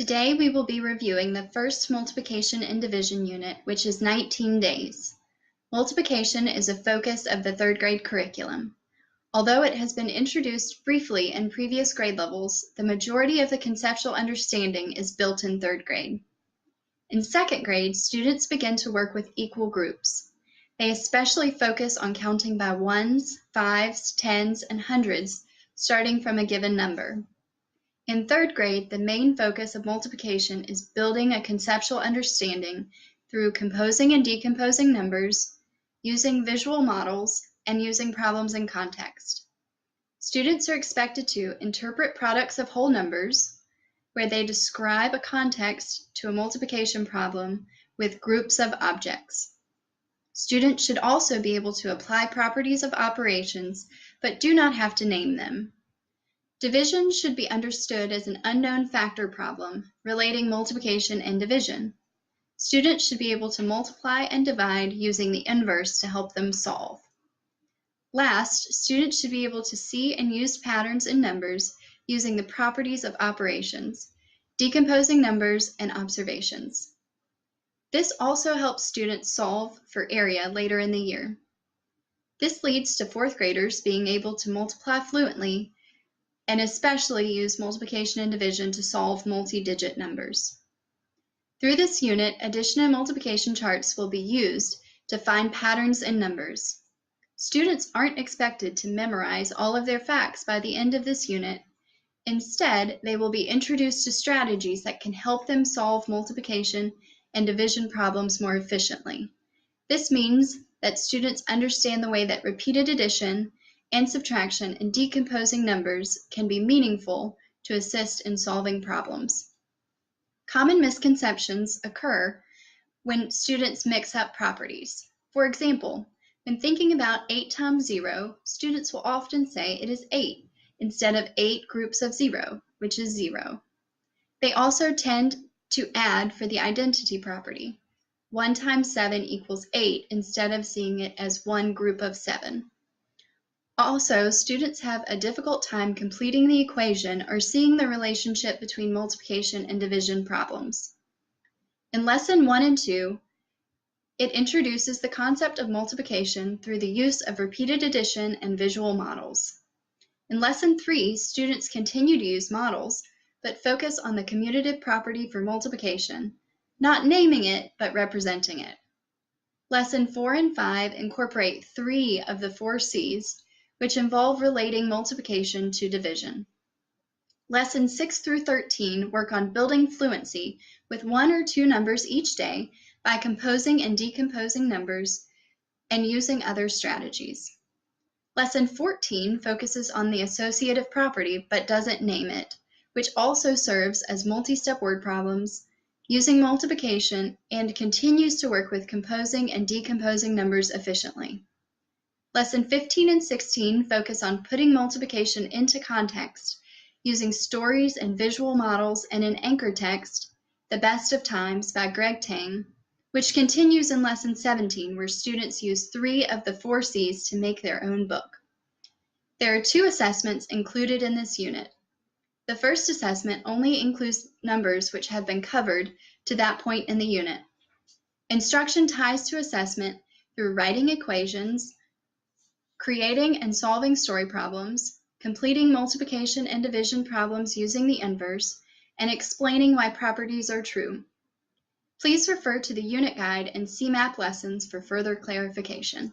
Today we will be reviewing the first multiplication and division unit, which is 19 days. Multiplication is a focus of the third grade curriculum. Although it has been introduced briefly in previous grade levels, the majority of the conceptual understanding is built in third grade. In second grade, students begin to work with equal groups. They especially focus on counting by ones, fives, tens, and hundreds, starting from a given number. In third grade, the main focus of multiplication is building a conceptual understanding through composing and decomposing numbers, using visual models, and using problems in context. Students are expected to interpret products of whole numbers, where they describe a context to a multiplication problem with groups of objects. Students should also be able to apply properties of operations, but do not have to name them. Division should be understood as an unknown factor problem relating multiplication and division. Students should be able to multiply and divide using the inverse to help them solve. Last, students should be able to see and use patterns in numbers using the properties of operations, decomposing numbers, and observations. This also helps students solve for area later in the year. This leads to fourth graders being able to multiply fluently and especially use multiplication and division to solve multi-digit numbers. Through this unit, addition and multiplication charts will be used to find patterns in numbers. Students aren't expected to memorize all of their facts by the end of this unit. Instead, they will be introduced to strategies that can help them solve multiplication and division problems more efficiently. This means that students understand the way that repeated addition and subtraction and decomposing numbers can be meaningful to assist in solving problems. Common misconceptions occur when students mix up properties. For example, when thinking about 8 times 0, students will often say it is 8 instead of 8 groups of 0, which is 0. They also tend to add for the identity property. 1 times 7 equals 8 instead of seeing it as one group of 7. Also, students have a difficult time completing the equation or seeing the relationship between multiplication and division problems. In Lesson 1 and 2, it introduces the concept of multiplication through the use of repeated addition and visual models. In Lesson 3, students continue to use models, but focus on the commutative property for multiplication, not naming it, but representing it. Lesson 4 and 5 incorporate 3 of the 4 C's, which involve relating multiplication to division. Lessons 6 through 13 work on building fluency with 1 or 2 numbers each day by composing and decomposing numbers and using other strategies. Lesson 14 focuses on the associative property but doesn't name it, which also serves as multi-step word problems, using multiplication, and continues to work with composing and decomposing numbers efficiently. Lesson 15 and 16 focus on putting multiplication into context, using stories and visual models and an anchor text, The Best of Times by Greg Tang, which continues in Lesson 17, where students use 3 of the 4 C's to make their own book. There are 2 assessments included in this unit. The first assessment only includes numbers which have been covered to that point in the unit. Instruction ties to assessment through writing equations, creating and solving story problems, completing multiplication and division problems using the inverse, and explaining why properties are true. Please refer to the unit guide and CMAP lessons for further clarification.